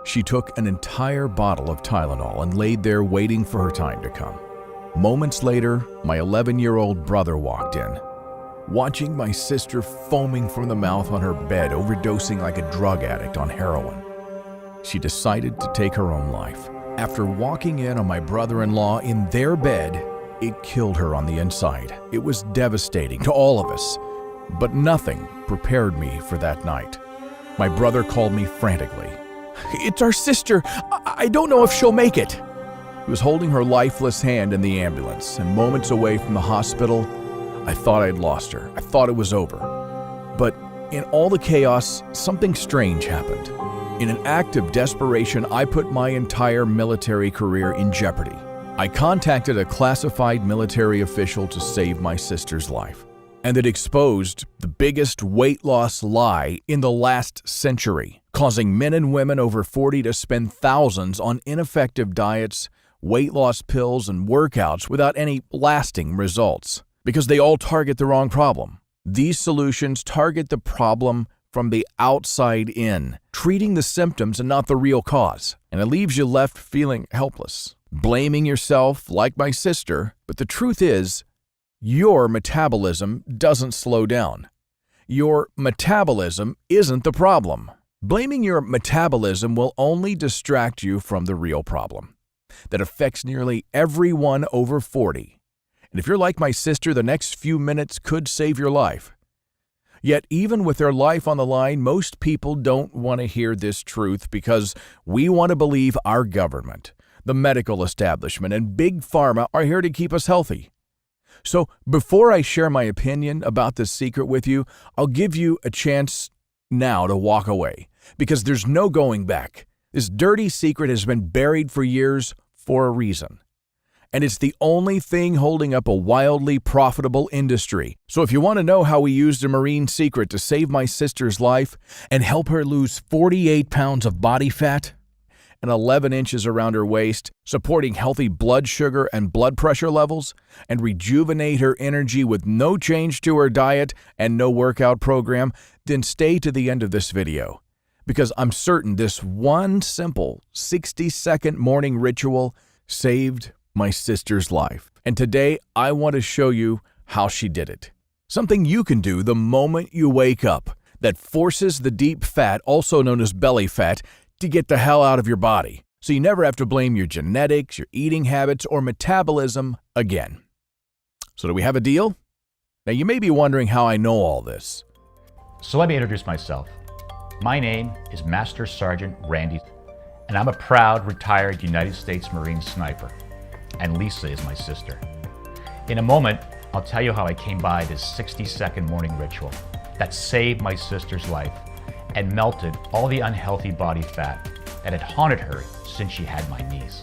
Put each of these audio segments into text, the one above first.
She took an entire bottle of Tylenol and laid there waiting for her time to come. Moments later, my 11-year-old brother walked in, watching my sister foaming from the mouth on her bed, overdosing like a drug addict on heroin. She decided to take her own life. After walking in on my brother-in-law in their bed, it killed her on the inside. It was devastating to all of us, but nothing prepared me for that night. My brother called me frantically. "It's our sister. I don't know if she'll make it." He was holding her lifeless hand in the ambulance, and moments away from the hospital, I thought I'd lost her. I thought it was over. But in all the chaos, something strange happened. In an act of desperation, I put my entire military career in jeopardy. I contacted a classified military official to save my sister's life, and it exposed the biggest weight loss lie in the last century, causing men and women over 40 to spend thousands on ineffective diets, weight loss pills, and workouts without any lasting results, because they all target the wrong problem. These solutions target the problem from the outside in, treating the symptoms and not the real cause, and it leaves you left feeling helpless, blaming yourself like my sister. But the truth is, your metabolism doesn't slow down. Your metabolism isn't the problem. Blaming your metabolism will only distract you from the real problem that affects nearly everyone over 40. And if you're like my sister, the next few minutes could save your life. Yet even with their life on the line, most people don't want to hear this truth because we want to believe our government, the medical establishment, and big pharma are here to keep us healthy. So before I share my opinion about this secret with you, I'll give you a chance now to walk away, because there's no going back. This dirty secret has been buried for years for a reason. And it's the only thing holding up a wildly profitable industry. So if you want to know how we used a marine secret to save my sister's life and help her lose 48 pounds of body fat and 11 inches around her waist, supporting healthy blood sugar and blood pressure levels, and rejuvenate her energy with no change to her diet and no workout program, then stay to the end of this video, because I'm certain this one simple 60-second morning ritual saved my sister's life. And today I want to show you how she did it. Something you can do the moment you wake up that forces the deep fat, also known as belly fat, to get the hell out of your body, so you never have to blame your genetics, your eating habits, or metabolism again. So do we have a deal? Now you may be wondering how I know all this. So let me introduce myself. My name is Master Sergeant Randy, and I'm a proud retired United States Marine sniper. And Lisa is my sister. In a moment, I'll tell you how I came by this 60-second morning ritual that saved my sister's life and melted all the unhealthy body fat that had haunted her since she had my niece.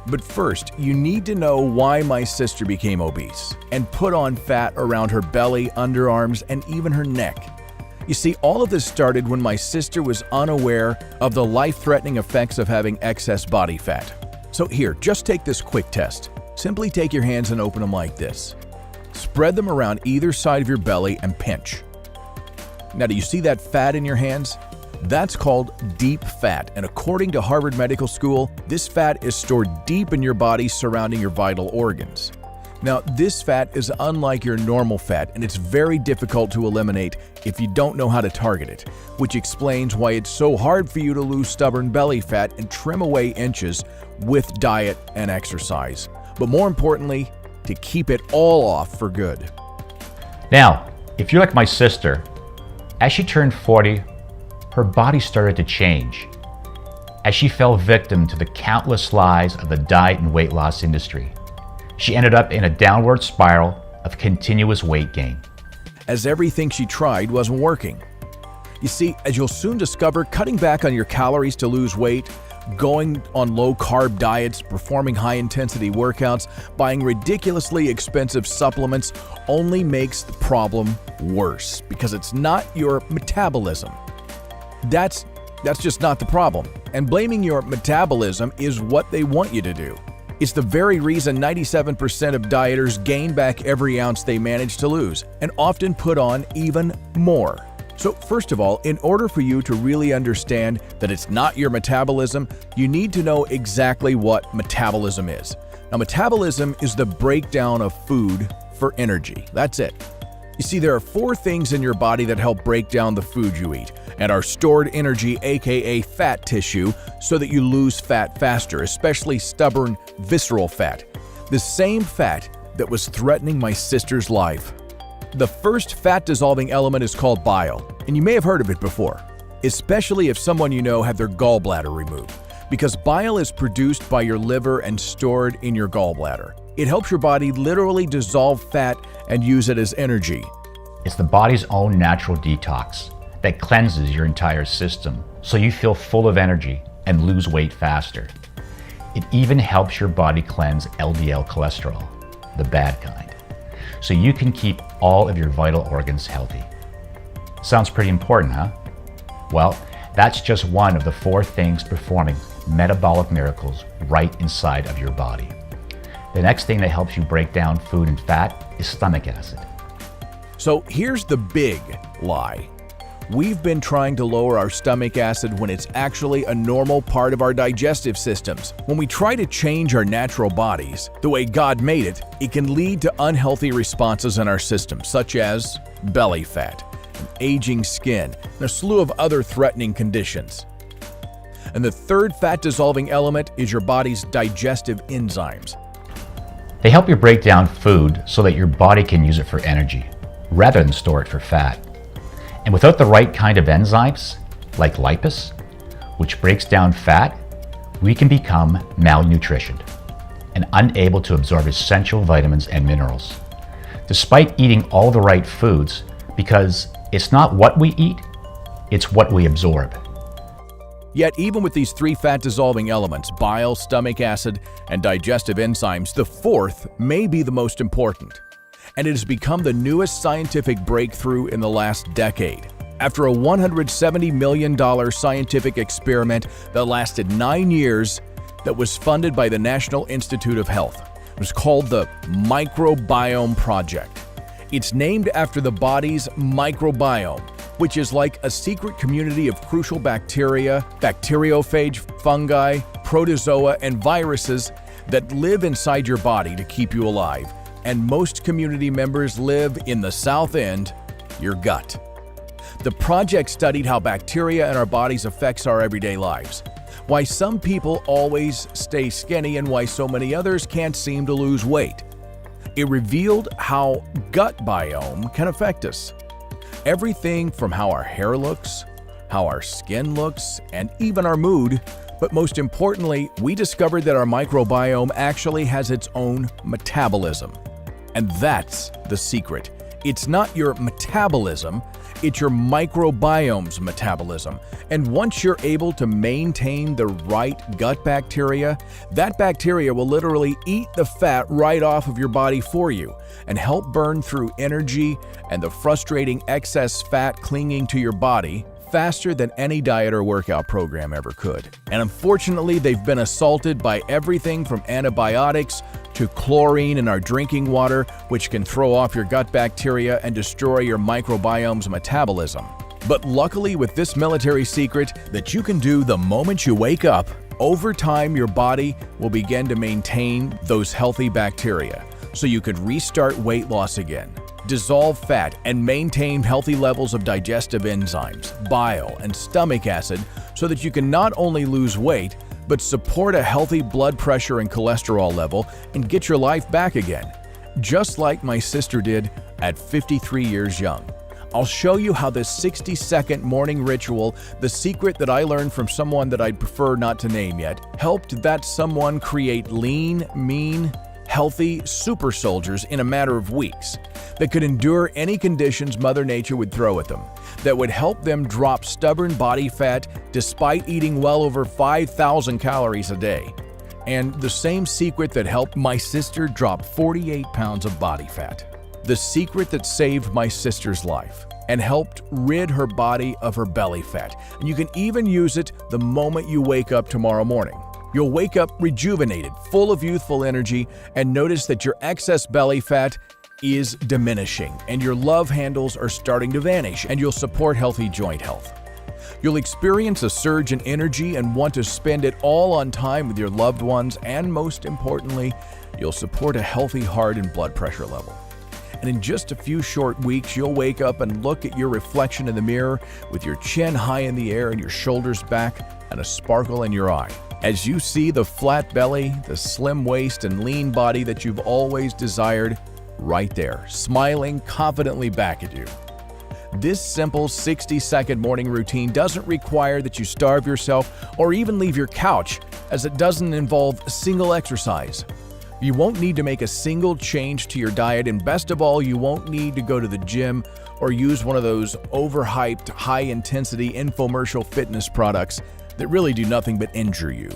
But first, you need to know why my sister became obese and put on fat around her belly, underarms, and even her neck. You see, all of this started when my sister was unaware of the life-threatening effects of having excess body fat. So here, just take this quick test. Simply take your hands and open them like this. Spread them around either side of your belly and pinch. Now, do you see that fat in your hands? That's called deep fat, and according to Harvard Medical School, this fat is stored deep in your body surrounding your vital organs. Now, this fat is unlike your normal fat, and it's very difficult to eliminate if you don't know how to target it, which explains why it's so hard for you to lose stubborn belly fat and trim away inches with diet and exercise. But more importantly, to keep it all off for good. Now, if you're like my sister, as she turned 40, her body started to change as she fell victim to the countless lies of the diet and weight loss industry. She ended up in a downward spiral of continuous weight gain, as everything she tried wasn't working. You see, as you'll soon discover, cutting back on your calories to lose weight, going on low-carb diets, performing high-intensity workouts, buying ridiculously expensive supplements only makes the problem worse, because it's not your metabolism. That's just not the problem. And blaming your metabolism is what they want you to do. It's the very reason 97% of dieters gain back every ounce they manage to lose, and often put on even more. So first of all, in order for you to really understand that it's not your metabolism, you need to know exactly what metabolism is. Now, metabolism is the breakdown of food for energy. That's it. You see, there are 4 things in your body that help break down the food you eat and are stored energy, aka fat tissue, so that you lose fat faster, especially stubborn, visceral fat. The same fat that was threatening my sister's life. The first fat-dissolving element is called bile, and you may have heard of it before, especially if someone you know had their gallbladder removed, because bile is produced by your liver and stored in your gallbladder. It helps your body literally dissolve fat and use it as energy. It's the body's own natural detox that cleanses your entire system so you feel full of energy and lose weight faster. It even helps your body cleanse LDL cholesterol, the bad kind, so you can keep all of your vital organs healthy. Sounds pretty important, huh? Well, that's just one of the 4 things performing metabolic miracles right inside of your body. The next thing that helps you break down food and fat is stomach acid. So here's the big lie. We've been trying to lower our stomach acid when it's actually a normal part of our digestive systems. When we try to change our natural bodies, the way God made it, it can lead to unhealthy responses in our system, such as belly fat, aging skin, and a slew of other threatening conditions. And the third fat-dissolving element is your body's digestive enzymes. They help you break down food so that your body can use it for energy, rather than store it for fat. And without the right kind of enzymes, like lipase, which breaks down fat, we can become malnutritioned and unable to absorb essential vitamins and minerals, despite eating all the right foods, because it's not what we eat, it's what we absorb. Yet even with these 3 fat-dissolving elements, bile, stomach acid, and digestive enzymes, the 4th may be the most important. And it has become the newest scientific breakthrough in the last decade. After a $170 million scientific experiment that lasted 9 years that was funded by the National Institute of Health. It was called the Microbiome Project. It's named after the body's microbiome, which is like a secret community of crucial bacteria, bacteriophage, fungi, protozoa, and viruses that live inside your body to keep you alive. And most community members live in the south end, your gut. The project studied how bacteria in our bodies affects our everyday lives, why some people always stay skinny and why so many others can't seem to lose weight. It revealed how gut biome can affect us. Everything from how our hair looks, how our skin looks, and even our mood. But most importantly, we discovered that our microbiome actually has its own metabolism. And that's the secret. It's not your metabolism, it's your microbiome's metabolism. And once you're able to maintain the right gut bacteria, that bacteria will literally eat the fat right off of your body for you and help burn through energy and the frustrating excess fat clinging to your body faster than any diet or workout program ever could. And unfortunately, they've been assaulted by everything from antibiotics to chlorine in our drinking water, which can throw off your gut bacteria and destroy your microbiome's metabolism. But luckily, with this military secret that you can do the moment you wake up, over time your body will begin to maintain those healthy bacteria, so you could restart weight loss again, dissolve fat, and maintain healthy levels of digestive enzymes, bile, and stomach acid so that you can not only lose weight, but support a healthy blood pressure and cholesterol level and get your life back again, just like my sister did at 53 years young. I'll show you how this 60-second morning ritual, the secret that I learned from someone that I'd prefer not to name yet, helped that someone create lean, mean, healthy super soldiers in a matter of weeks that could endure any conditions Mother Nature would throw at them, that would help them drop stubborn body fat despite eating well over 5,000 calories a day. And the same secret that helped my sister drop 48 pounds of body fat. The secret that saved my sister's life and helped rid her body of her belly fat. And you can even use it the moment you wake up tomorrow morning. You'll wake up rejuvenated, full of youthful energy, and notice that your excess belly fat is diminishing and your love handles are starting to vanish, and you'll support healthy joint health. You'll experience a surge in energy and want to spend it all on time with your loved ones, and most importantly, you'll support a healthy heart and blood pressure level. And in just a few short weeks, you'll wake up and look at your reflection in the mirror with your chin high in the air and your shoulders back and a sparkle in your eye, as you see the flat belly, the slim waist, and lean body that you've always desired right there, smiling confidently back at you. This simple 60-second morning routine doesn't require that you starve yourself or even leave your couch, as it doesn't involve a single exercise. You won't need to make a single change to your diet, and best of all, you won't need to go to the gym or use one of those overhyped, high-intensity infomercial fitness products that really do nothing but injure you.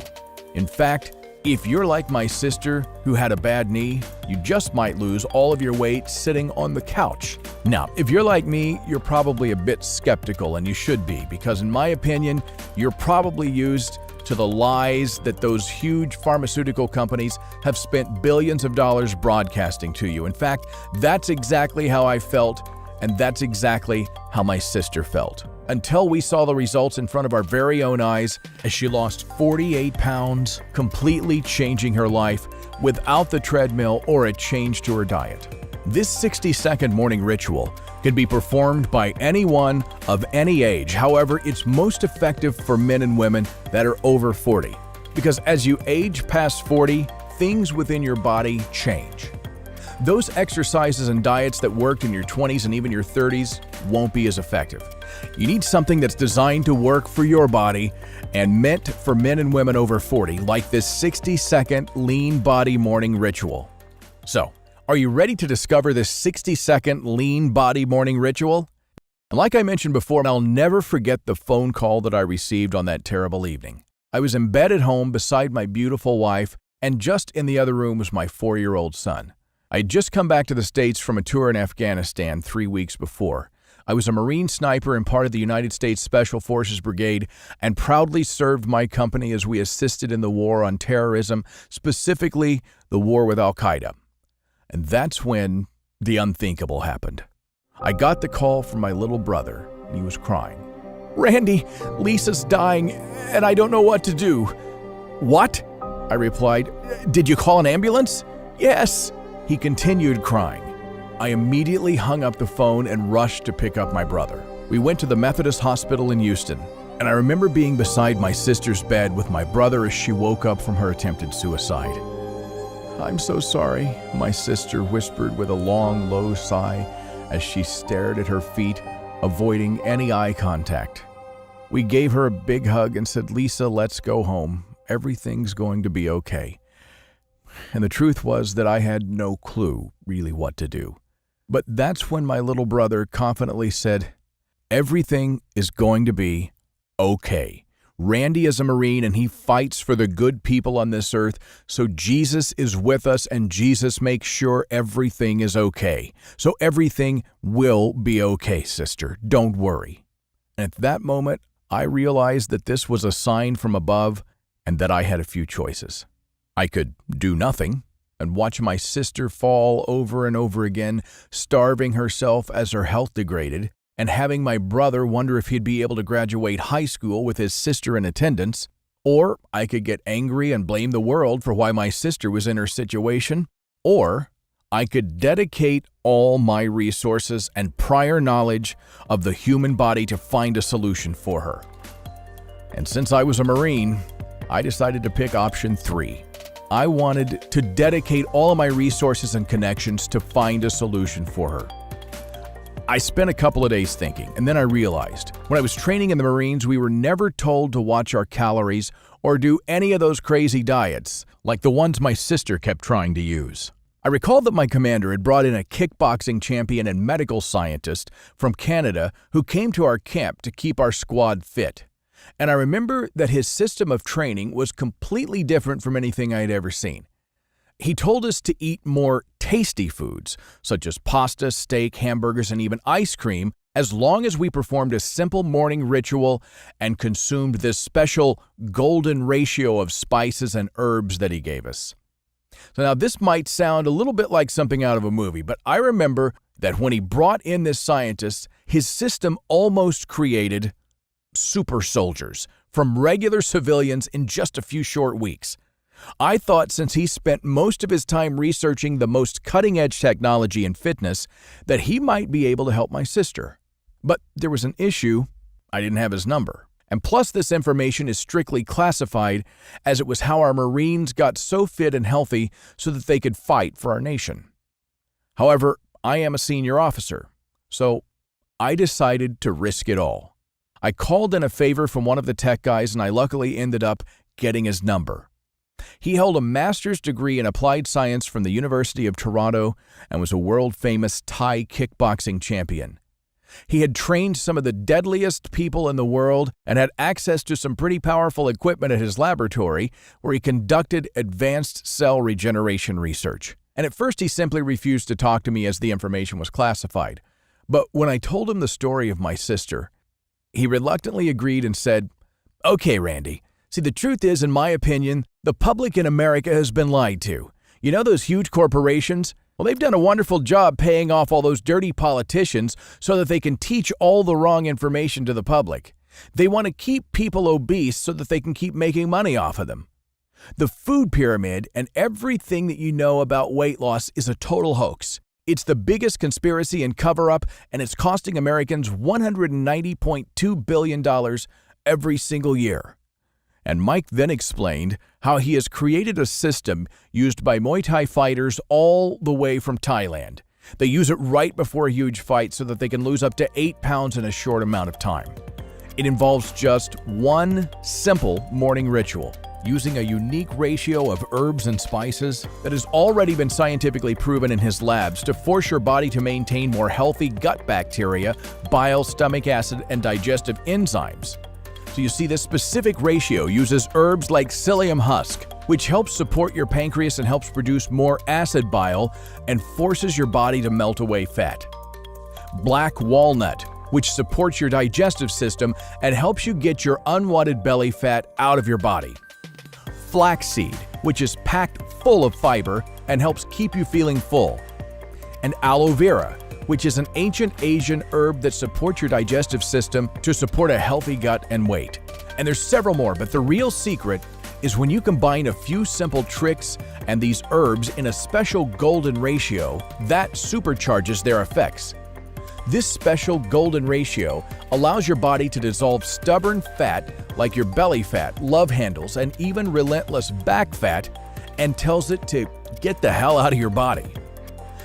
In fact, if you're like my sister who had a bad knee, you just might lose all of your weight sitting on the couch. Now, if you're like me, you're probably a bit skeptical, and you should be, because in my opinion, you're probably used to the lies that those huge pharmaceutical companies have spent billions of dollars broadcasting to you. In fact, that's exactly how I felt, and that's exactly how my sister felt, until we saw the results in front of our very own eyes as she lost 48 pounds, completely changing her life without the treadmill or a change to her diet. This 60-second morning ritual can be performed by anyone of any age. However, it's most effective for men and women that are over 40, because as you age past 40, things within your body change. Those exercises and diets that worked in your 20s and even your 30s won't be as effective. You need something that's designed to work for your body and meant for men and women over 40, like this 60-second lean body morning ritual. So, are you ready to discover this 60-second lean body morning ritual? And like I mentioned before, I'll never forget the phone call that I received on that terrible evening. I was in bed at home beside my beautiful wife, and just in the other room was my 4-year-old son. I had just come back to the States from a tour in Afghanistan 3 weeks before. I was a Marine sniper and part of the United States Special Forces Brigade, and proudly served my company as we assisted in the war on terrorism, specifically the war with Al-Qaeda. And that's when the unthinkable happened. I got the call from my little brother, and he was crying. "Randy, Lisa's dying, and I don't know what to do." "What?" I replied. "Did you call an ambulance?" "Yes." He continued crying. I immediately hung up the phone and rushed to pick up my brother. We went to the Methodist Hospital in Houston, and I remember being beside my sister's bed with my brother as she woke up from her attempted suicide. "I'm so sorry," my sister whispered with a long, low sigh as she stared at her feet, avoiding any eye contact. We gave her a big hug and said, "Lisa, let's go home. Everything's going to be okay." And the truth was that I had no clue really what to do. But that's when my little brother confidently said, "Everything is going to be okay. Randy is a Marine and he fights for the good people on this earth, so Jesus is with us and Jesus makes sure everything is okay. So everything will be okay, sister. Don't worry." And at that moment, I realized that this was a sign from above and that I had a few choices. I could do nothing and watch my sister fall over and over again, starving herself as her health degraded, and having my brother wonder if he'd be able to graduate high school with his sister in attendance. Or I could get angry and blame the world for why my sister was in her situation. Or I could dedicate all my resources and prior knowledge of the human body to find a solution for her. And since I was a Marine, I decided to pick option 3. I wanted to dedicate all of my resources and connections to find a solution for her. I spent a couple of days thinking, and then I realized when I was training in the Marines, we were never told to watch our calories or do any of those crazy diets like the ones my sister kept trying to use. I recalled that my commander had brought in a kickboxing champion and medical scientist from Canada who came to our camp to keep our squad fit. And I remember that his system of training was completely different from anything I had ever seen. He told us to eat more tasty foods, such as pasta, steak, hamburgers, and even ice cream, as long as we performed a simple morning ritual and consumed this special golden ratio of spices and herbs that he gave us. So now this might sound a little bit like something out of a movie, but I remember that when he brought in this scientist, his system almost created super soldiers from regular civilians in just a few short weeks. I thought since he spent most of his time researching the most cutting-edge technology in fitness, that he might be able to help my sister. But there was an issue. I didn't have his number. And plus, this information is strictly classified, as it was how our Marines got so fit and healthy so that they could fight for our nation. However, I am a senior officer, so I decided to risk it all. I called in a favor from one of the tech guys, and I luckily ended up getting his number. He held a master's degree in applied science from the University of Toronto and was a world-famous Thai kickboxing champion. He had trained some of the deadliest people in the world and had access to some pretty powerful equipment at his laboratory where he conducted advanced cell regeneration research. And at first he simply refused to talk to me as the information was classified. But when I told him the story of my sister, he reluctantly agreed and said, "Okay, Randy. See, the truth is, in my opinion, the public in America has been lied to. You know those huge corporations? Well, they've done a wonderful job paying off all those dirty politicians so that they can teach all the wrong information to the public. They want to keep people obese so that they can keep making money off of them. The food pyramid and everything that you know about weight loss is a total hoax. It's the biggest conspiracy and cover-up, and it's costing Americans $190.2 billion every single year." And Mike then explained how he has created a system used by Muay Thai fighters all the way from Thailand. They use it right before a huge fight so that they can lose up to 8 pounds in a short amount of time. It involves just one simple morning ritual, using a unique ratio of herbs and spices that has already been scientifically proven in his labs to force your body to maintain more healthy gut bacteria, bile, stomach acid, and digestive enzymes. So you see, this specific ratio uses herbs like psyllium husk, which helps support your pancreas and helps produce more acid bile and forces your body to melt away fat. Black walnut, which supports your digestive system and helps you get your unwanted belly fat out of your body. Flaxseed, which is packed full of fiber and helps keep you feeling full. And aloe vera, which is an ancient Asian herb that supports your digestive system to support a healthy gut and weight. And there's several more, but the real secret is when you combine a few simple tricks and these herbs in a special golden ratio, that supercharges their effects. This special golden ratio allows your body to dissolve stubborn fat like your belly fat, love handles, and even relentless back fat, and tells it to get the hell out of your body.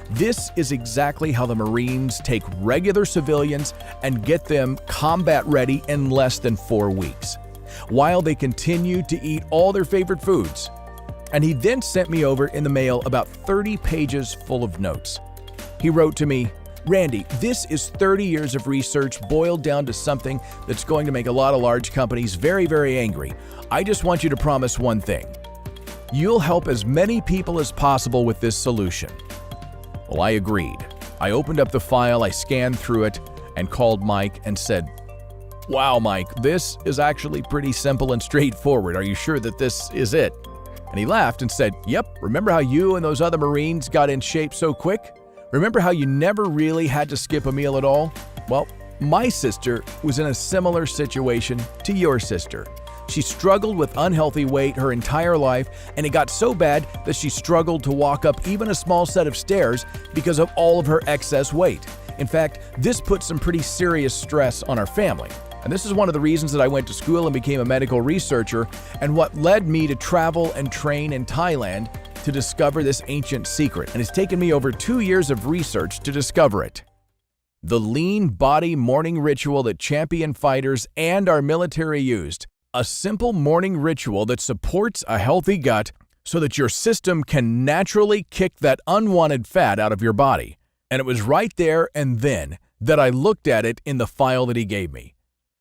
This is exactly how the Marines take regular civilians and get them combat ready in less than 4 weeks, while they continue to eat all their favorite foods. And he then sent me over in the mail about 30 pages full of notes. He wrote to me, "Randy, this is 30 years of research boiled down to something that's going to make a lot of large companies very, very angry. I just want you to promise one thing. You'll help as many people as possible with this solution." Well, I agreed. I opened up the file, I scanned through it, and called Mike and said, "Wow, Mike, this is actually pretty simple and straightforward. Are you sure that this is it?" And he laughed and said, "Yep, remember how you and those other Marines got in shape so quick? Remember how you never really had to skip a meal at all? Well, my sister was in a similar situation to your sister. She struggled with unhealthy weight her entire life, and it got so bad that she struggled to walk up even a small set of stairs because of all of her excess weight. In fact, this put some pretty serious stress on our family. And this is one of the reasons that I went to school and became a medical researcher, and what led me to travel and train in Thailand to discover this ancient secret. And it's taken me over 2 years of research to discover it. The lean body morning ritual that champion fighters and our military used. A simple morning ritual that supports a healthy gut so that your system can naturally kick that unwanted fat out of your body. And it was right there and then that I looked at it in the file that he gave me.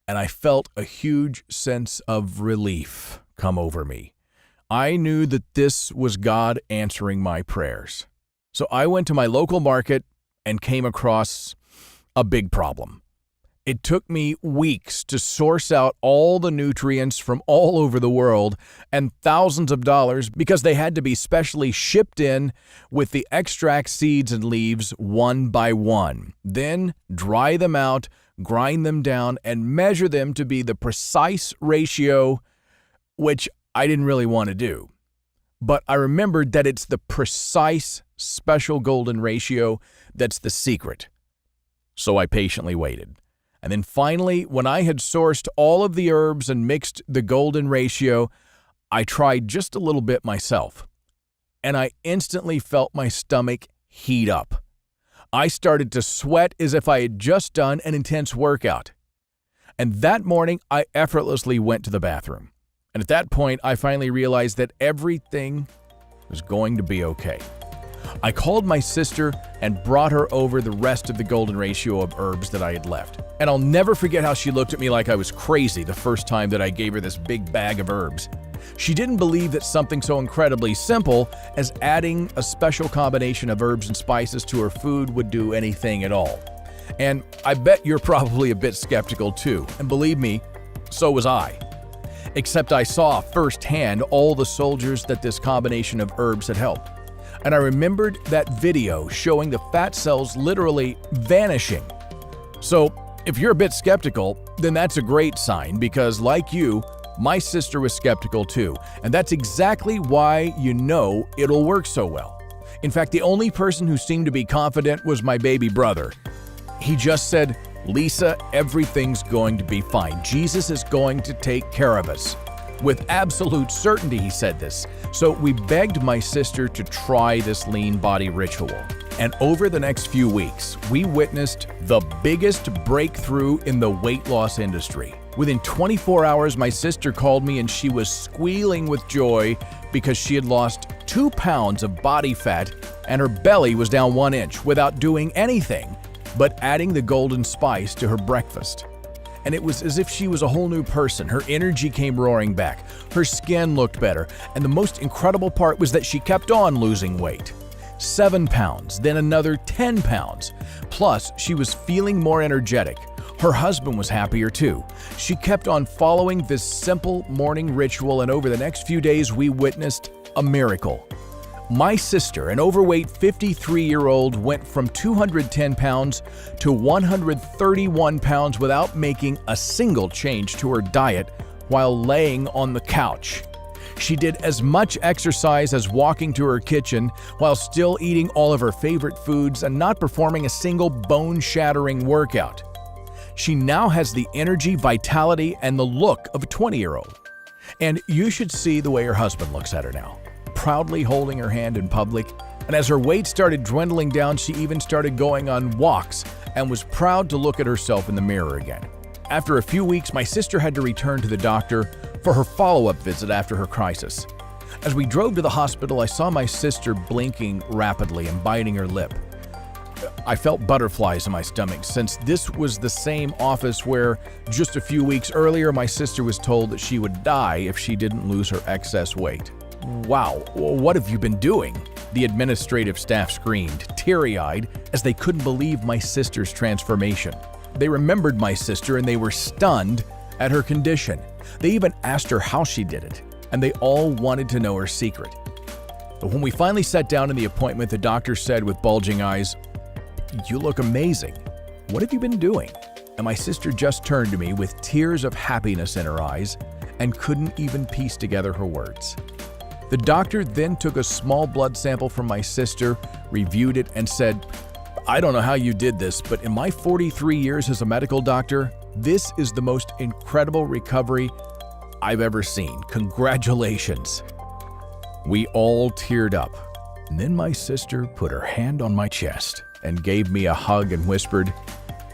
And I felt a huge sense of relief come over me. I knew that this was God answering my prayers. So I went to my local market and came across a big problem. It took me weeks to source out all the nutrients from all over the world and thousands of dollars because they had to be specially shipped in with the extract seeds and leaves one by one. Then dry them out, grind them down, and measure them to be the precise ratio, which I didn't really want to do. But I remembered that it's the precise special golden ratio that's the secret. So I patiently waited. And then finally, when I had sourced all of the herbs and mixed the golden ratio, I tried just a little bit myself. And I instantly felt my stomach heat up. I started to sweat as if I had just done an intense workout. And that morning, I effortlessly went to the bathroom. And at that point, I finally realized that everything was going to be okay. I called my sister and brought her over the rest of the golden ratio of herbs that I had left. And I'll never forget how she looked at me like I was crazy the first time that I gave her this big bag of herbs. She didn't believe that something so incredibly simple as adding a special combination of herbs and spices to her food would do anything at all. And I bet you're probably a bit skeptical too, and believe me, so was I. Except I saw firsthand all the soldiers that this combination of herbs had helped. And I remembered that video showing the fat cells literally vanishing. So if you're a bit skeptical, then that's a great sign because, like you, my sister was skeptical too. And that's exactly why you know it'll work so well. In fact, the only person who seemed to be confident was my baby brother. He just said, "Lisa, everything's going to be fine. Jesus is going to take care of us." With absolute certainty, he said this. So we begged my sister to try this lean body ritual. And over the next few weeks, we witnessed the biggest breakthrough in the weight loss industry. Within 24 hours, my sister called me and she was squealing with joy because she had lost 2 pounds of body fat and her belly was down 1 inch without doing anything but adding the golden spice to her breakfast. And it was as if she was a whole new person. Her energy came roaring back. Her skin looked better. And the most incredible part was that she kept on losing weight. 7 pounds, then another 10 pounds. Plus, she was feeling more energetic. Her husband was happier too. She kept on following this simple morning ritual, and over the next few days, we witnessed a miracle. My sister, an overweight 53-year-old, went from 210 pounds to 131 pounds without making a single change to her diet while laying on the couch. She did as much exercise as walking to her kitchen while still eating all of her favorite foods and not performing a single bone-shattering workout. She now has the energy, vitality, and the look of a 20-year-old. And you should see the way her husband looks at her now, proudly holding her hand in public. And as her weight started dwindling down, she even started going on walks and was proud to look at herself in the mirror again. After a few weeks, my sister had to return to the doctor for her follow-up visit after her crisis. As we drove to the hospital, I saw my sister blinking rapidly and biting her lip. I felt butterflies in my stomach since this was the same office where just a few weeks earlier my sister was told that she would die if she didn't lose her excess weight. "Wow, what have you been doing?" the administrative staff screamed, teary-eyed, as they couldn't believe my sister's transformation. They remembered my sister and they were stunned at her condition. They even asked her how she did it, and they all wanted to know her secret. But when we finally sat down in the appointment, the doctor said with bulging eyes, "You look amazing. What have you been doing?" And my sister just turned to me with tears of happiness in her eyes and couldn't even piece together her words. The doctor then took a small blood sample from my sister, reviewed it, and said, "I don't know how you did this, but in my 43 years as a medical doctor, this is the most incredible recovery I've ever seen. Congratulations." We all teared up. And then my sister put her hand on my chest and gave me a hug and whispered,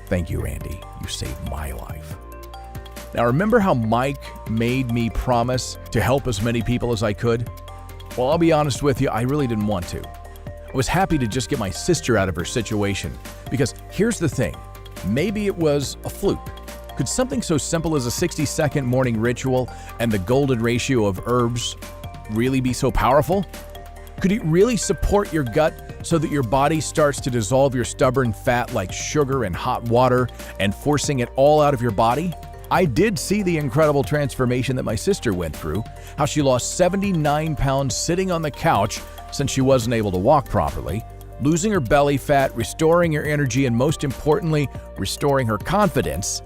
"Thank you, Randy. You saved my life." Now, remember how Mike made me promise to help as many people as I could? Well, I'll be honest with you, I really didn't want to. I was happy to just get my sister out of her situation, because here's the thing, maybe it was a fluke. Could something so simple as a 60-second morning ritual and the golden ratio of herbs really be so powerful? Could it really support your gut so that your body starts to dissolve your stubborn fat like sugar in hot water and forcing it all out of your body? I did see the incredible transformation that my sister went through, how she lost 79 pounds sitting on the couch since she wasn't able to walk properly, losing her belly fat, restoring her energy, and most importantly, restoring her confidence.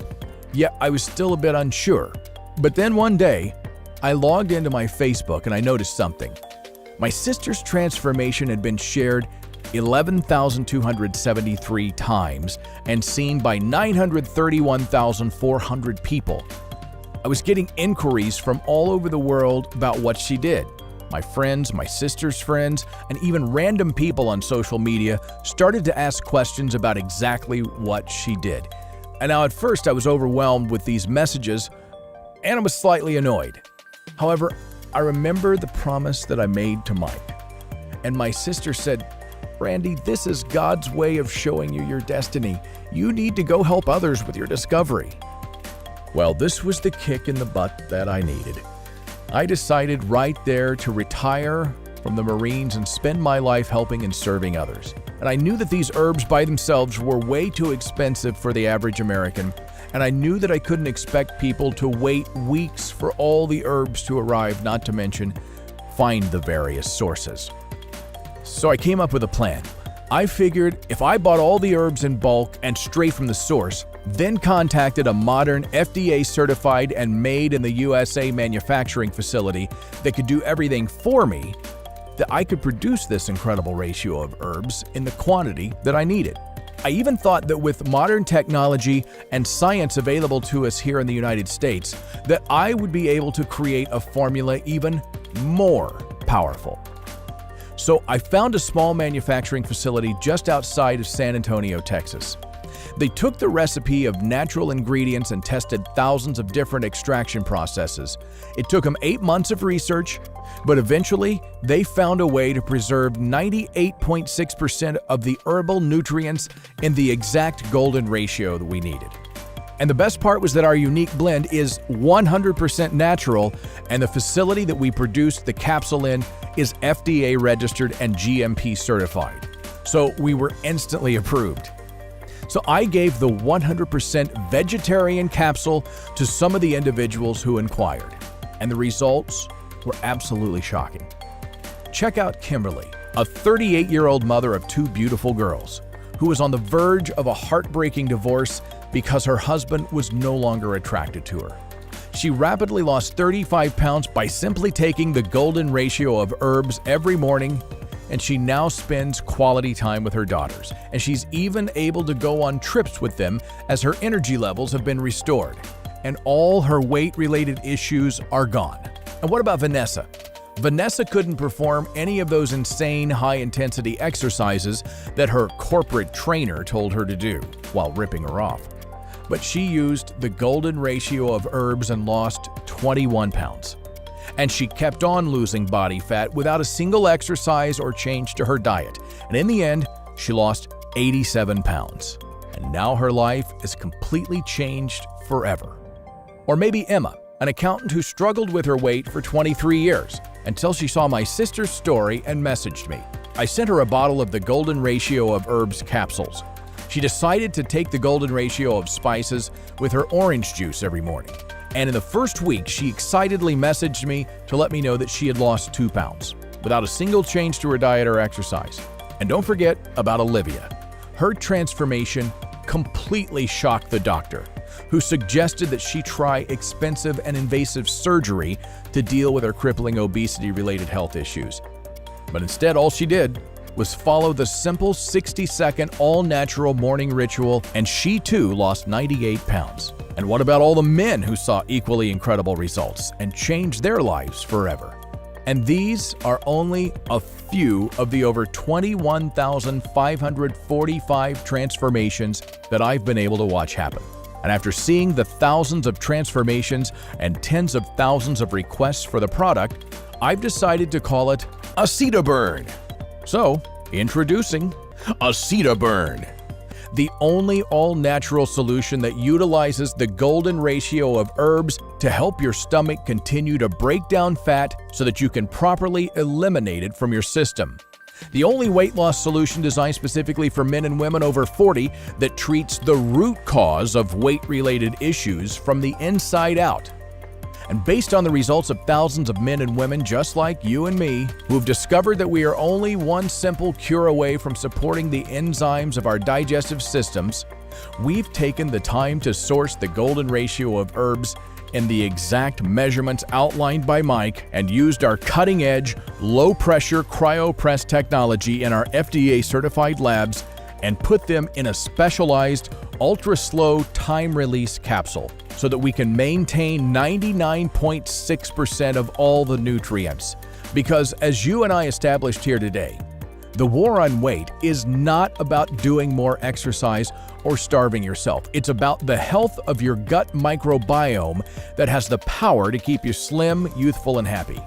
Yet I was still a bit unsure. But then one day, I logged into my Facebook and I noticed something. My sister's transformation had been shared 11,273 times and seen by 931,400 people. I was getting inquiries from all over the world about what she did. My friends, my sister's friends, and even random people on social media started to ask questions about exactly what she did. And now at first I was overwhelmed with these messages and I was slightly annoyed. However, I remember the promise that I made to Mike. And my sister said, "Randy, this is God's way of showing you your destiny. You need to go help others with your discovery." Well, this was the kick in the butt that I needed. I decided right there to retire from the Marines and spend my life helping and serving others. And I knew that these herbs by themselves were way too expensive for the average American, and I knew that I couldn't expect people to wait weeks for all the herbs to arrive, not to mention find the various sources. So I came up with a plan. I figured if I bought all the herbs in bulk and straight from the source, then contacted a modern FDA-certified and made in the USA manufacturing facility that could do everything for me, that I could produce this incredible ratio of herbs in the quantity that I needed. I even thought that with modern technology and science available to us here in the United States, that I would be able to create a formula even more powerful. So I found a small manufacturing facility just outside of San Antonio, Texas. They took the recipe of natural ingredients and tested thousands of different extraction processes. It took them 8 months of research, but eventually they found a way to preserve 98.6% of the herbal nutrients in the exact golden ratio that we needed. And the best part was that our unique blend is 100% natural, and the facility that we produced the capsule in is FDA registered and GMP certified. So we were instantly approved. So I gave the 100% vegetarian capsule to some of the individuals who inquired, and the results were absolutely shocking. Check out Kimberly, a 38-year-old mother of 2 beautiful girls, who was on the verge of a heartbreaking divorce because her husband was no longer attracted to her. She rapidly lost 35 pounds by simply taking the golden ratio of herbs every morning, and she now spends quality time with her daughters, and she's even able to go on trips with them as her energy levels have been restored, and all her weight-related issues are gone. And what about Vanessa? Vanessa couldn't perform any of those insane high-intensity exercises that her corporate trainer told her to do while ripping her off. But she used the golden ratio of herbs and lost 21 pounds. And she kept on losing body fat without a single exercise or change to her diet. And in the end, she lost 87 pounds. And now her life is completely changed forever. Or maybe Emma, an accountant who struggled with her weight for 23 years until she saw my sister's story and messaged me. I sent her a bottle of the golden ratio of herbs capsules. She decided to take the golden ratio of spices with her orange juice every morning. And in the first week, she excitedly messaged me to let me know that she had lost 2 pounds without a single change to her diet or exercise. And don't forget about Olivia. Her transformation completely shocked the doctor, who suggested that she try expensive and invasive surgery to deal with her crippling obesity-related health issues. But instead, all she did was follow the simple 60-second all-natural morning ritual, and she too lost 98 pounds. And what about all the men who saw equally incredible results and changed their lives forever? And these are only a few of the over 21,545 transformations that I've been able to watch happen. And after seeing the thousands of transformations and tens of thousands of requests for the product, I've decided to call it ACIDABURN. So, introducing ACIDABURN. the only all-natural solution that utilizes the golden ratio of herbs to help your stomach continue to break down fat so that you can properly eliminate it from your system. The only weight loss solution designed specifically for men and women over 40 that treats the root cause of weight-related issues from the inside out. And based on the results of thousands of men and women just like you and me, who've discovered that we are only one simple cure away from supporting the enzymes of our digestive systems, we've taken the time to source the golden ratio of herbs in the exact measurements outlined by Mike and used our cutting-edge, low-pressure cryopress technology in our FDA-certified labs and put them in a specialized, ultra-slow time-release capsule so that we can maintain 99.6% of all the nutrients. Because as you and I established here today, the war on weight is not about doing more exercise or starving yourself. It's about the health of your gut microbiome that has the power to keep you slim, youthful, and happy.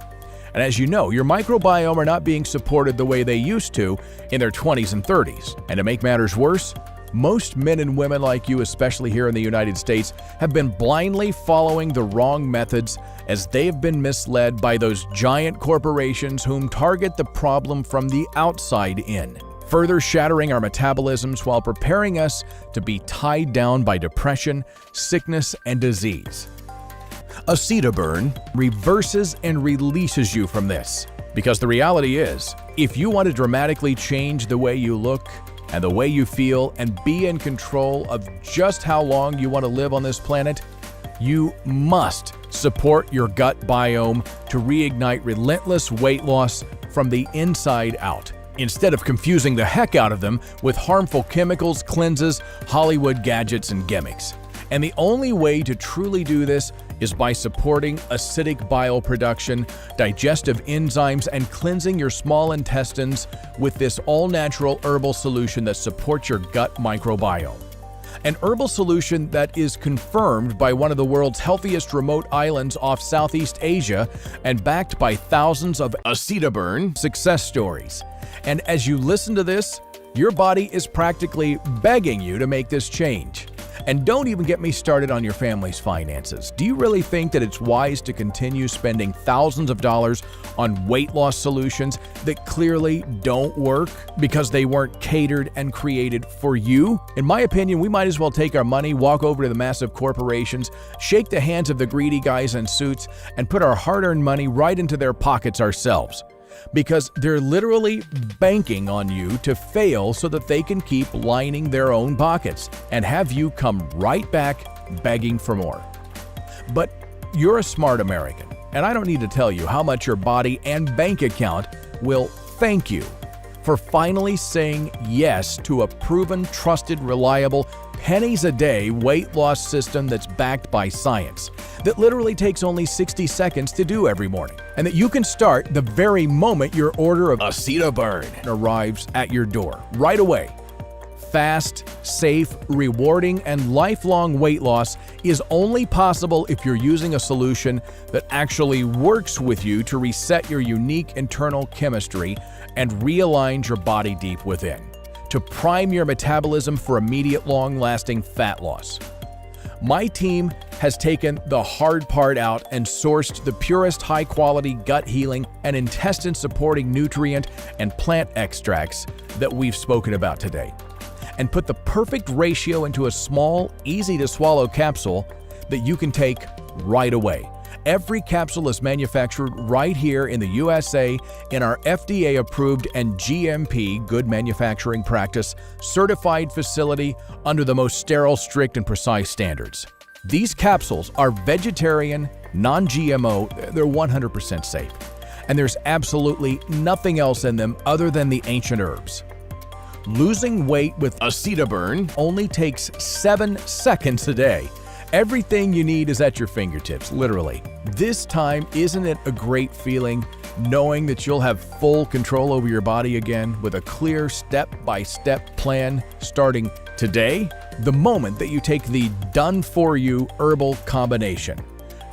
And as you know, your microbiome are not being supported the way they used to in their 20s and 30s. And to make matters worse, most men and women like you, especially here in the United States, have been blindly following the wrong methods as they've been misled by those giant corporations whom target the problem from the outside in, further shattering our metabolisms while preparing us to be tied down by depression, sickness, and disease. ACIDABURN reverses and releases you from this. Because the reality is, if you want to dramatically change the way you look and the way you feel and be in control of just how long you want to live on this planet, you must support your gut biome to reignite relentless weight loss from the inside out, instead of confusing the heck out of them with harmful chemicals, cleanses, Hollywood gadgets, and gimmicks. And the only way to truly do this is by supporting acidic bile production, digestive enzymes, and cleansing your small intestines with this all-natural herbal solution that supports your gut microbiome. An herbal solution that is confirmed by one of the world's healthiest remote islands off Southeast Asia and backed by thousands of ACIDABURN success stories. And as you listen to this, your body is practically begging you to make this change. And don't even get me started on your family's finances. Do you really think that it's wise to continue spending thousands of dollars on weight loss solutions that clearly don't work because they weren't catered and created for you? In my opinion, we might as well take our money, walk over to the massive corporations, shake the hands of the greedy guys in suits, and put our hard-earned money right into their pockets ourselves. Because they're literally banking on you to fail so that they can keep lining their own pockets and have you come right back begging for more. But you're a smart American, and I don't need to tell you how much your body and bank account will thank you for finally saying yes to a proven, trusted, reliable, pennies-a-day weight loss system that's backed by science, that literally takes only 60 seconds to do every morning, and that you can start the very moment your order of ACIDABURN arrives at your door, right away. Fast, safe, rewarding, and lifelong weight loss is only possible if you're using a solution that actually works with you to reset your unique internal chemistry and realign your body deep within, to prime your metabolism for immediate long-lasting fat loss. My team has taken the hard part out and sourced the purest high-quality gut healing and intestine-supporting nutrient and plant extracts that we've spoken about today, and put the perfect ratio into a small, easy-to-swallow capsule that you can take right away. Every capsule is manufactured right here in the USA in our FDA-approved and GMP Good Manufacturing Practice certified facility under the most sterile, strict, and precise standards. These capsules are vegetarian, non-GMO, they're 100% safe, and there's absolutely nothing else in them other than the ancient herbs. Losing weight with ACIDABURN only takes 7 seconds a day. Everything you need is at your fingertips, literally. This time, isn't it a great feeling knowing that you'll have full control over your body again with a clear step-by-step plan starting today? The moment that you take the done-for-you herbal combination,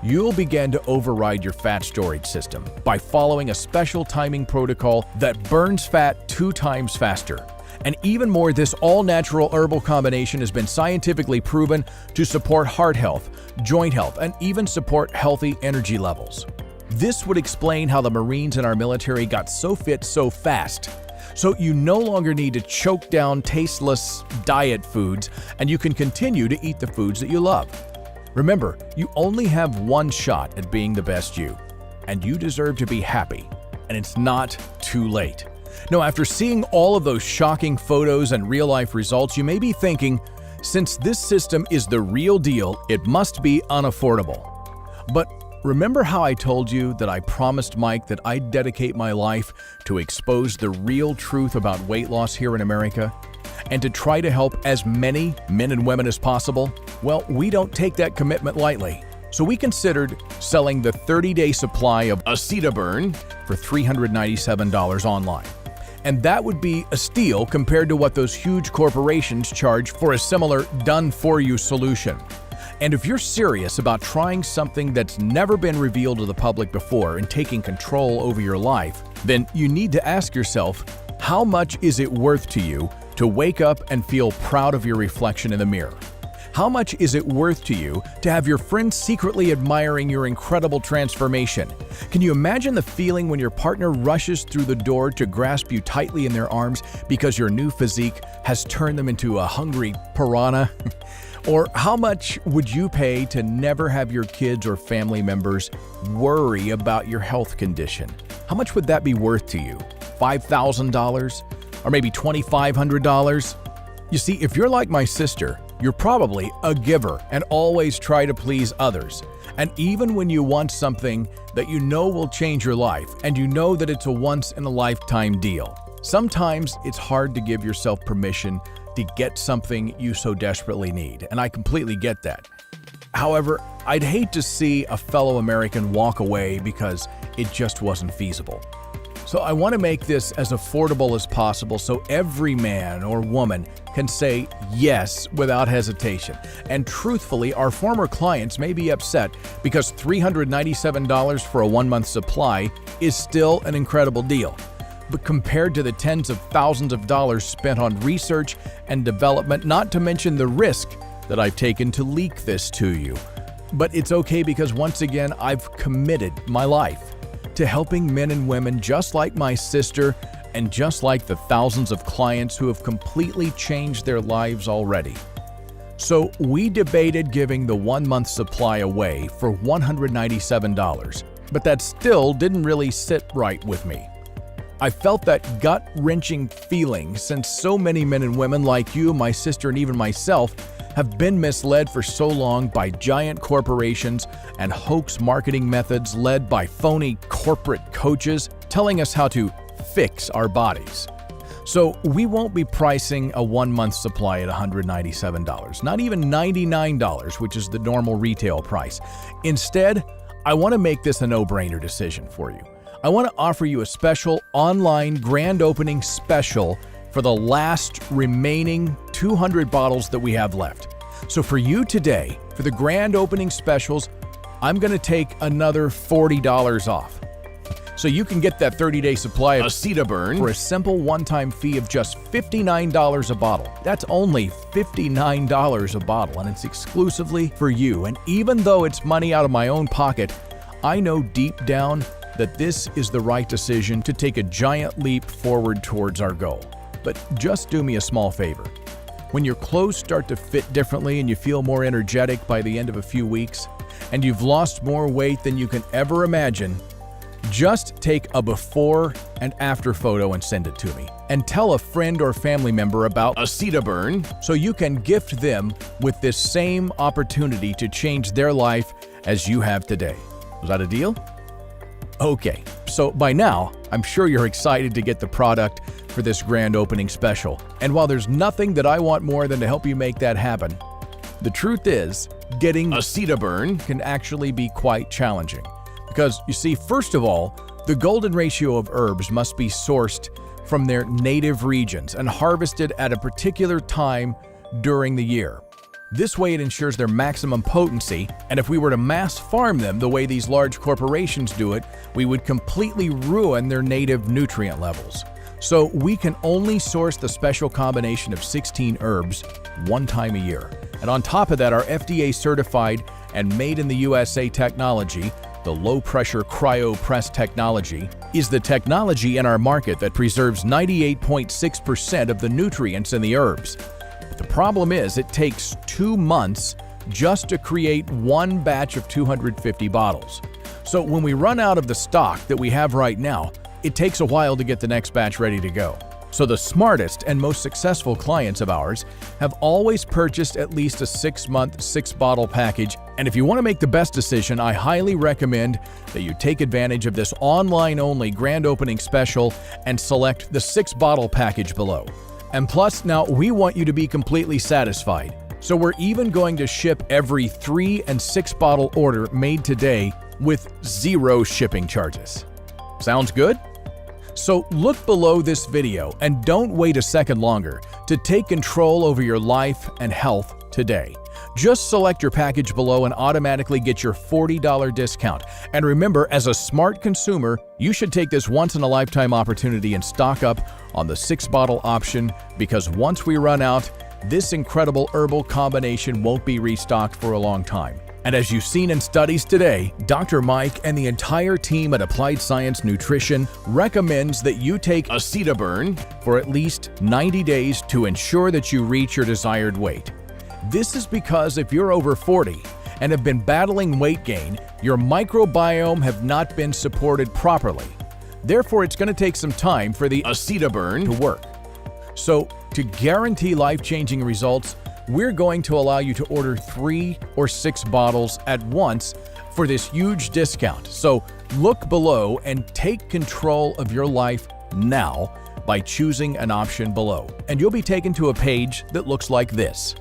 you'll begin to override your fat storage system by following a special timing protocol that burns fat 2 times faster And even more, this all-natural herbal combination has been scientifically proven to support heart health, joint health, and even support healthy energy levels. This would explain how the Marines in our military got so fit so fast. So you no longer need to choke down tasteless diet foods, and you can continue to eat the foods that you love. Remember, you only have one shot at being the best you, and you deserve to be happy, and it's not too late. Now, after seeing all of those shocking photos and real-life results, you may be thinking, since this system is the real deal, it must be unaffordable. But remember how I told you that I promised Mike that I'd dedicate my life to expose the real truth about weight loss here in America and to try to help as many men and women as possible? Well, we don't take that commitment lightly. So we considered selling the 30-day supply of ACIDABURN for $397 online. And that would be a steal compared to what those huge corporations charge for a similar done-for-you solution. And if you're serious about trying something that's never been revealed to the public before and taking control over your life, then you need to ask yourself, how much is it worth to you to wake up and feel proud of your reflection in the mirror? How much is it worth to you to have your friends secretly admiring your incredible transformation? Can you imagine the feeling when your partner rushes through the door to grasp you tightly in their arms because your new physique has turned them into a hungry piranha? Or how much would you pay to never have your kids or family members worry about your health condition? How much would that be worth to you? $5,000? Or maybe $2,500? You see, if you're like my sister, you're probably a giver and always try to please others. And even when you want something that you know will change your life and you know that it's a once-in-a-lifetime deal, sometimes it's hard to give yourself permission to get something you so desperately need, and I completely get that. However, I'd hate to see a fellow American walk away because it just wasn't feasible. So I want to make this as affordable as possible so every man or woman can say yes without hesitation. And truthfully, our former clients may be upset because $397 for a 1-month supply is still an incredible deal. But compared to the tens of thousands of dollars spent on research and development, not to mention the risk that I've taken to leak this to you. But it's okay because once again, I've committed my life to helping men and women just like my sister and just like the thousands of clients who have completely changed their lives already. So we debated giving the 1-month supply away for $197, but that still didn't really sit right with me. I felt that gut-wrenching feeling since so many men and women like you, my sister, and even myself have been misled for so long by giant corporations and hoax marketing methods led by phony corporate coaches telling us how to fix our bodies. So we won't be pricing a 1-month supply at $197, not even $99, which is the normal retail price. Instead, I want to make this a no-brainer decision for you. I want to offer you a special online grand opening special for the last remaining 200 bottles that we have left. So for you today, for the grand opening specials, I'm going to take another $40 off. So you can get that 30-day supply of ACIDABURN for a simple one-time fee of just $59 a bottle. That's only $59 a bottle, and it's exclusively for you. And even though it's money out of my own pocket, I know deep down that this is the right decision to take a giant leap forward towards our goal. But just do me a small favor. When your clothes start to fit differently and you feel more energetic by the end of a few weeks, and you've lost more weight than you can ever imagine, just take a before and after photo and send it to me. And tell a friend or family member about ACIDABURN so you can gift them with this same opportunity to change their life as you have today. Was that a deal? Okay, so by now, I'm sure you're excited to get the product for this grand opening special. And while there's nothing that I want more than to help you make that happen, the truth is, getting ACIDABURN can actually be quite challenging. Because, you see, first of all, the golden ratio of herbs must be sourced from their native regions and harvested at a particular time during the year. This way it ensures their maximum potency, and if we were to mass farm them the way these large corporations do it, we would completely ruin their native nutrient levels. So we can only source the special combination of 16 herbs one time a year. And on top of that, our FDA certified and made in the USA technology, the low-pressure cryo-press technology, is the technology in our market that preserves 98.6% of the nutrients in the herbs. But the problem is it takes 2 months just to create one batch of 250 bottles. So when we run out of the stock that we have right now, it takes a while to get the next batch ready to go. So the smartest and most successful clients of ours have always purchased at least a 6-month, 6-bottle package. And if you want to make the best decision, I highly recommend that you take advantage of this online-only grand opening special and select the 6-bottle package below. And plus, now we want you to be completely satisfied. So we're even going to ship every 3- and 6-bottle order made today with 0 shipping charges. Sounds good? So look below this video and don't wait a second longer to take control over your life and health today. Just select your package below and automatically get your $40 discount. And remember, as a smart consumer, you should take this once-in-a-lifetime opportunity and stock up on the 6-bottle option, because once we run out, this incredible herbal combination won't be restocked for a long time. And as you've seen in studies today, Dr. Mike and the entire team at Applied Science Nutrition recommends that you take ACIDABURN for at least 90 days to ensure that you reach your desired weight. This is because if you're over 40 and have been battling weight gain, your microbiome have not been supported properly. Therefore, it's going to take some time for the ACIDABURN to work. So, to guarantee life-changing results, we're going to allow you to order 3 or 6 bottles at once for this huge discount. So look below and take control of your life now by choosing an option below. And you'll be taken to a page that looks like this.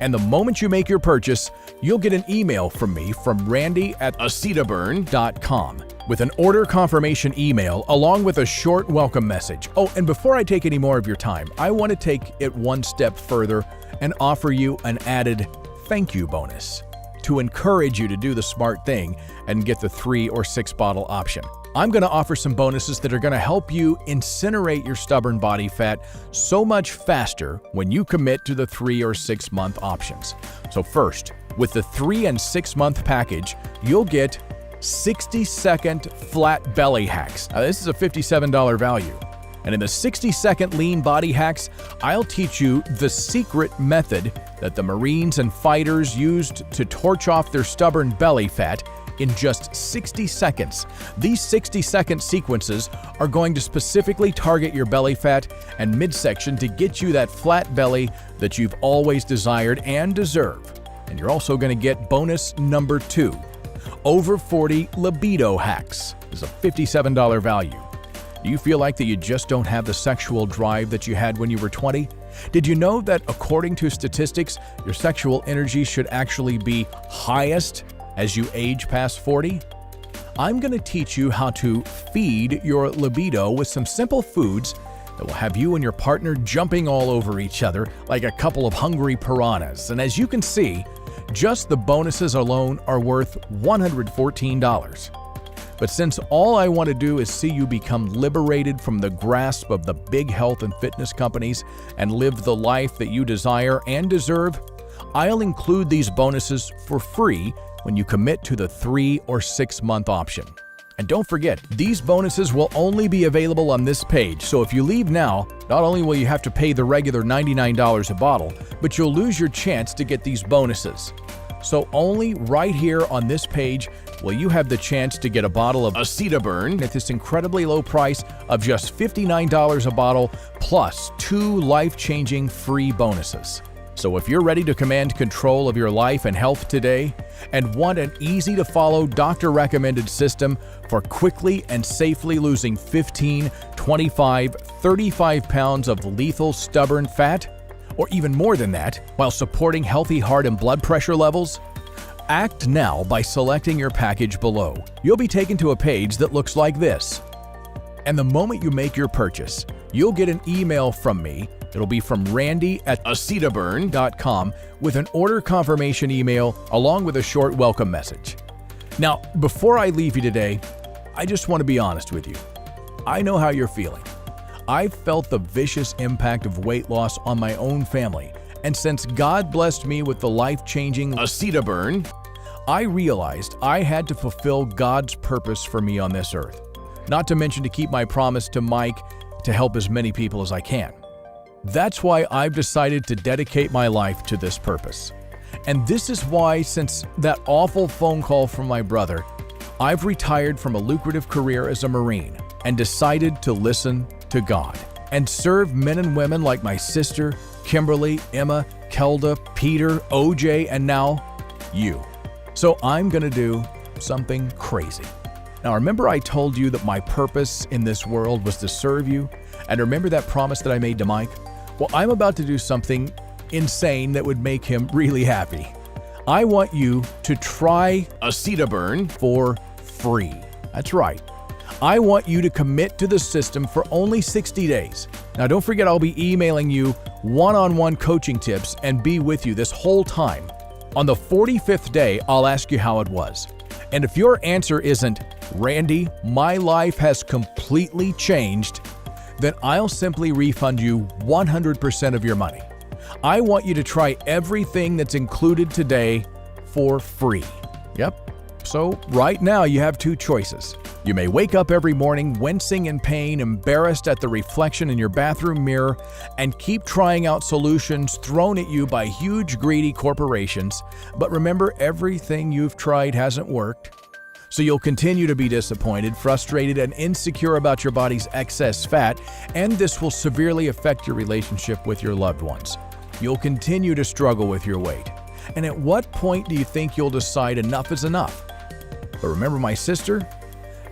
And the moment you make your purchase, you'll get an email from me from randy@acidaburn.com with an order confirmation email along with a short welcome message. Oh, and before I take any more of your time, I want to take it one step further and offer you an added thank you bonus to encourage you to do the smart thing and get the 3 or 6 bottle option. I'm going to offer some bonuses that are going to help you incinerate your stubborn body fat so much faster when you commit to the 3 or 6 month options. So first, with the 3 and 6 month package, you'll get 60-second flat belly hacks. Now, this is a $57 value. And in the 60-second lean body hacks, I'll teach you the secret method that the Marines and fighters used to torch off their stubborn belly fat in just 60 seconds. These 60-second sequences are going to specifically target your belly fat and midsection to get you that flat belly that you've always desired and deserve. And you're also going to get bonus number 2. Over 40 libido hacks is a $57 value. Do you feel like that you just don't have the sexual drive that you had when you were 20? Did you know that according to statistics, your sexual energy should actually be highest as you age past 40? I'm going to teach you how to feed your libido with some simple foods that will have you and your partner jumping all over each other like a couple of hungry piranhas. And as you can see, just the bonuses alone are worth $114. But since all I want to do is see you become liberated from the grasp of the big health and fitness companies and live the life that you desire and deserve, I'll include these bonuses for free when you commit to the 3 or 6 month option. And don't forget, these bonuses will only be available on this page, so if you leave now, not only will you have to pay the regular $99 a bottle, but you'll lose your chance to get these bonuses. So only right here on this page will you have the chance to get a bottle of ACIDABURN at this incredibly low price of just $59 a bottle, plus 2 life-changing free bonuses. So if you're ready to command control of your life and health today and want an easy-to-follow doctor-recommended system for quickly and safely losing 15, 25, 35 pounds of lethal stubborn fat, or even more than that, while supporting healthy heart and blood pressure levels, act now by selecting your package below. You'll be taken to a page that looks like this. And the moment you make your purchase, you'll get an email from me. It'll be from randy@acidaburn.com with an order confirmation email along with a short welcome message. Now, before I leave you today, I just want to be honest with you. I know how you're feeling. I've felt the vicious impact of weight loss on my own family, and since God blessed me with the life-changing ACIDABURN, I realized I had to fulfill God's purpose for me on this earth, not to mention to keep my promise to Mike to help as many people as I can. That's why I've decided to dedicate my life to this purpose. And this is why, since that awful phone call from my brother, I've retired from a lucrative career as a Marine and decided to listen to God and serve men and women like my sister, Kimberly, Emma, Kelda, Peter, OJ, and now you. So I'm gonna do something crazy. Now remember I told you that my purpose in this world was to serve you? And remember that promise that I made to Mike? Well, I'm about to do something insane that would make him really happy. I want you to try ACIDABURN for free. That's right. I want you to commit to the system for only 60 days. Now don't forget I'll be emailing you one-on-one coaching tips and be with you this whole time. On the 45th day, I'll ask you how it was. And if your answer isn't, Randy, my life has completely changed, then I'll simply refund you 100% of your money. I want you to try everything that's included today for free. Yep. So right now you have two choices. You may wake up every morning wincing in pain, embarrassed at the reflection in your bathroom mirror, and keep trying out solutions thrown at you by huge greedy corporations. But remember, everything you've tried hasn't worked. So you'll continue to be disappointed, frustrated, and insecure about your body's excess fat, and this will severely affect your relationship with your loved ones. You'll continue to struggle with your weight. And at what point do you think you'll decide enough is enough? But remember my sister?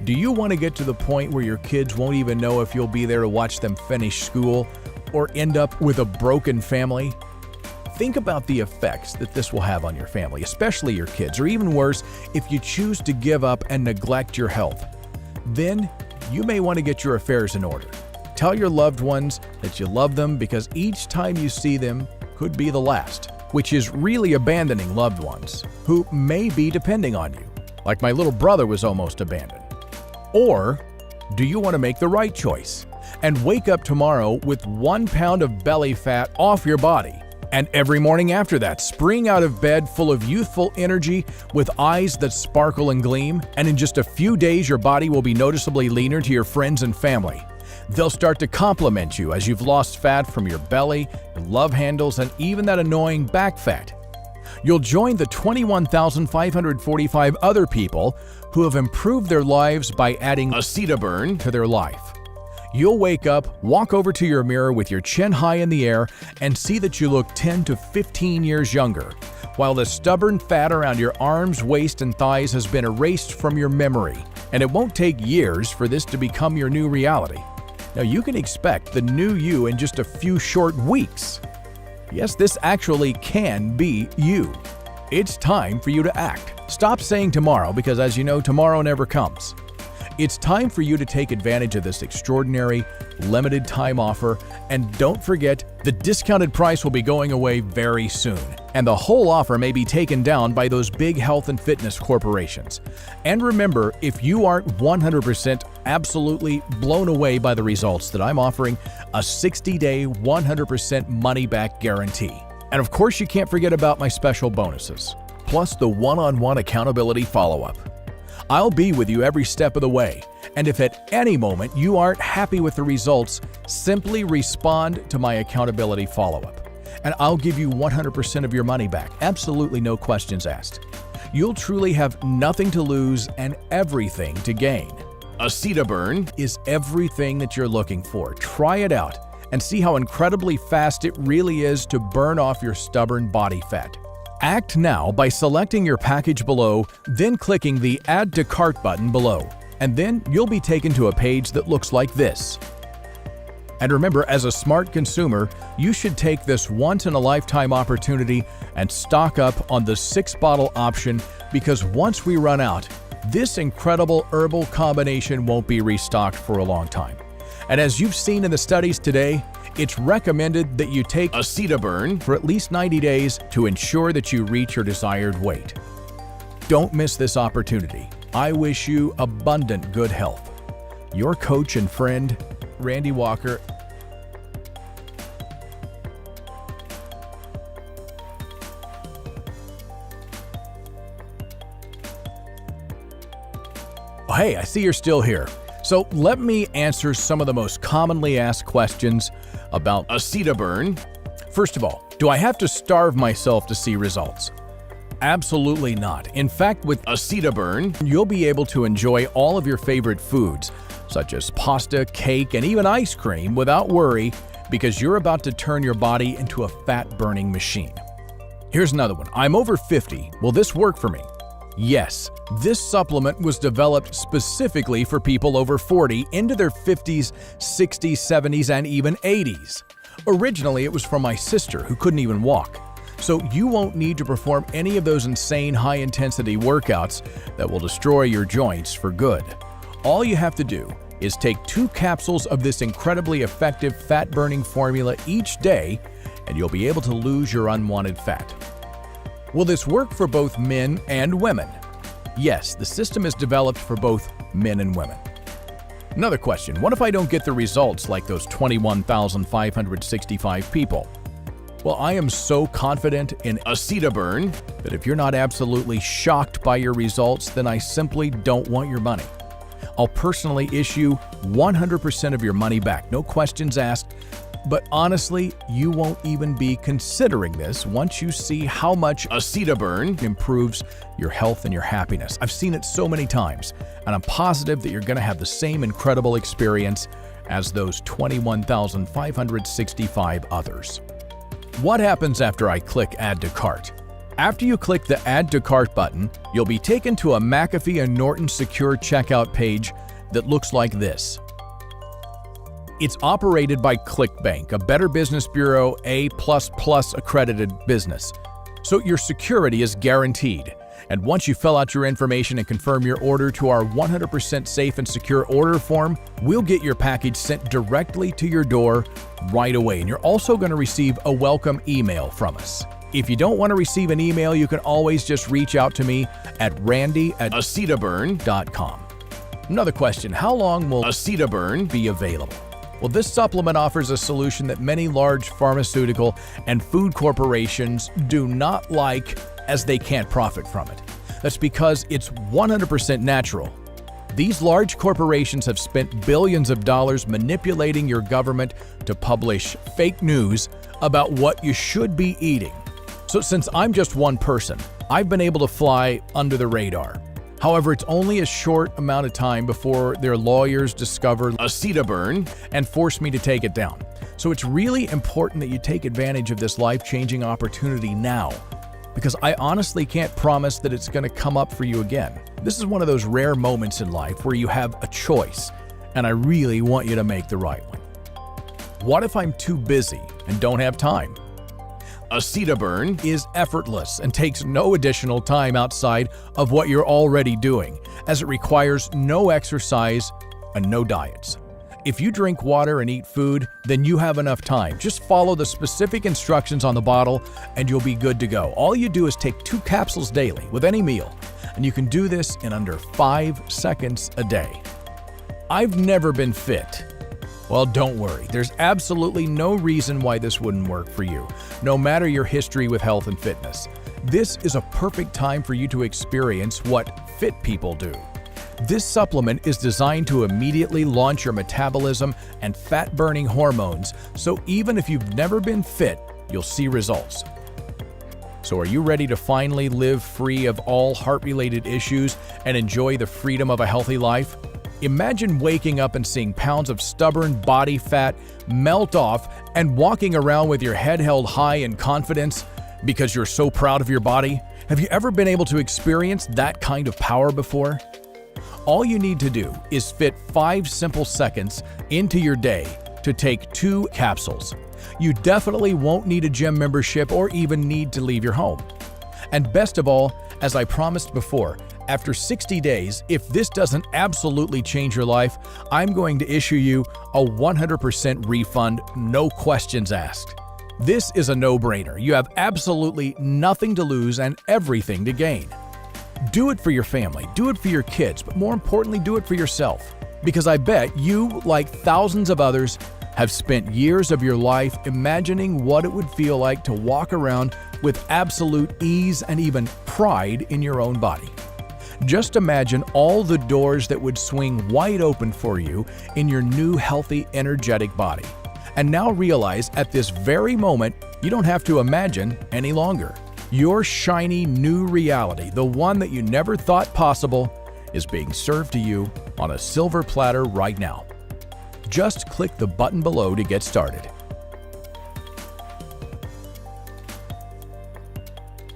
Do you want to get to the point where your kids won't even know if you'll be there to watch them finish school or end up with a broken family? Think about the effects that this will have on your family, especially your kids, or even worse, if you choose to give up and neglect your health. Then you may want to get your affairs in order. Tell your loved ones that you love them because each time you see them could be the last, which is really abandoning loved ones who may be depending on you, like my little brother was almost abandoned. Or do you want to make the right choice and wake up tomorrow with 1 pound of belly fat off your body, and every morning after that spring out of bed full of youthful energy with eyes that sparkle and gleam, and in just a few days your body will be noticeably leaner to your friends and family. They'll start to compliment you as you've lost fat from your belly, your love handles, and even that annoying back fat. You'll join the 21,545 other people who have improved their lives by adding ACIDABURN to their life. You'll wake up, walk over to your mirror with your chin high in the air, and see that you look 10 to 15 years younger, while the stubborn fat around your arms, waist, and thighs has been erased from your memory. And it won't take years for this to become your new reality. Now you can expect the new you in just a few short weeks. Yes, this actually can be you. It's time for you to act. Stop saying tomorrow because, as you know, tomorrow never comes. It's time for you to take advantage of this extraordinary, limited time offer, and don't forget, the discounted price will be going away very soon, and the whole offer may be taken down by those big health and fitness corporations. And remember, if you aren't 100% absolutely blown away by the results that I'm offering, a 60-day, 100% money-back guarantee. And of course, you can't forget about my special bonuses, plus the one-on-one accountability follow-up. I'll be with you every step of the way, and if at any moment you aren't happy with the results, simply respond to my accountability follow-up, and I'll give you 100% of your money back, absolutely no questions asked. You'll truly have nothing to lose and everything to gain. ACIDABURN is everything that you're looking for. Try it out and see how incredibly fast it really is to burn off your stubborn body fat. Act now by selecting your package below, then clicking the Add to Cart button below, and then you'll be taken to a page that looks like this. And remember, as a smart consumer, you should take this once-in-a-lifetime opportunity and stock up on the 6-bottle option, because once we run out, this incredible herbal combination won't be restocked for a long time. And as you've seen in the studies today, it's recommended that you take ACIDABURN for at least 90 days to ensure that you reach your desired weight. Don't miss this opportunity. I wish you abundant good health. your coach and friend, Randy Walker. Oh, hey, I see you're still here. So let me answer some of the most commonly asked questions about ACIDABURN. First of all, do I have to starve myself to see results? Absolutely not. In fact, with ACIDABURN, you'll be able to enjoy all of your favorite foods, such as pasta, cake, and even ice cream without worry, because you're about to turn your body into a fat-burning machine. Here's another one. I'm over 50. Will this work for me? Yes, this supplement was developed specifically for people over 40 into their 50s, 60s, 70s, and even 80s. Originally, it was for my sister who couldn't even walk. So you won't need to perform any of those insane high-intensity workouts that will destroy your joints for good. All you have to do is take 2 capsules of this incredibly effective fat-burning formula each day, and you'll be able to lose your unwanted fat. Will this work for both men and women? Yes, the system is developed for both men and women. Another question, what if I don't get the results like those 21,565 people? Well, I am so confident in ACIDABURN that if you're not absolutely shocked by your results, then I simply don't want your money. I'll personally issue 100% of your money back, no questions asked. But honestly, you won't even be considering this once you see how much ACIDABURN improves your health and your happiness. I've seen it so many times, and I'm positive that you're going to have the same incredible experience as those 21,565 others. What happens after I click Add to Cart? After you click the Add to Cart button, you'll be taken to a McAfee and Norton secure checkout page that looks like this. It's operated by ClickBank, a Better Business Bureau A++ accredited business. So your security is guaranteed. And once you fill out your information and confirm your order to our 100% safe and secure order form, we'll get your package sent directly to your door right away. And you're also going to receive a welcome email from us. If you don't want to receive an email, you can always just reach out to me at randy@acidaburn.com. Another question, how long will ACIDABURN be available? Well, this supplement offers a solution that many large pharmaceutical and food corporations do not like, as they can't profit from it. That's because it's 100% natural. These large corporations have spent billions of dollars manipulating your government to publish fake news about what you should be eating. So since I'm just one person, I've been able to fly under the radar. However, it's only a short amount of time before their lawyers discover ACIDABURN and force me to take it down. So it's really important that you take advantage of this life-changing opportunity now, because I honestly can't promise that it's going to come up for you again. This is one of those rare moments in life where you have a choice, and I really want you to make the right one. What if I'm too busy and don't have time? ACIDABURN is effortless and takes no additional time outside of what you're already doing, as it requires no exercise and no diets. If you drink water and eat food, then you have enough time. Just follow the specific instructions on the bottle and you'll be good to go. All you do is take 2 capsules daily with any meal, and you can do this in under 5 seconds a day. I've never been fit. Well, don't worry. There's absolutely no reason why this wouldn't work for you, no matter your history with health and fitness. This is a perfect time for you to experience what fit people do. This supplement is designed to immediately launch your metabolism and fat-burning hormones, so even if you've never been fit, you'll see results. So are you ready to finally live free of all heart-related issues and enjoy the freedom of a healthy life? Imagine waking up and seeing pounds of stubborn body fat melt off and walking around with your head held high in confidence because you're so proud of your body. Have you ever been able to experience that kind of power before? All you need to do is fit 5 simple seconds into your day to take 2 capsules. You definitely won't need a gym membership or even need to leave your home. And best of all, as I promised before, after 60 days, if this doesn't absolutely change your life, I'm going to issue you a 100% refund, no questions asked. This is a no-brainer. You have absolutely nothing to lose and everything to gain. Do it for your family, do it for your kids, but more importantly, do it for yourself. Because I bet you, like thousands of others, have spent years of your life imagining what it would feel like to walk around with absolute ease and even pride in your own body. Just imagine all the doors that would swing wide open for you in your new, healthy, energetic body. And now realize at this very moment, you don't have to imagine any longer. Your shiny new reality, the one that you never thought possible, is being served to you on a silver platter right now. Just click the button below to get started.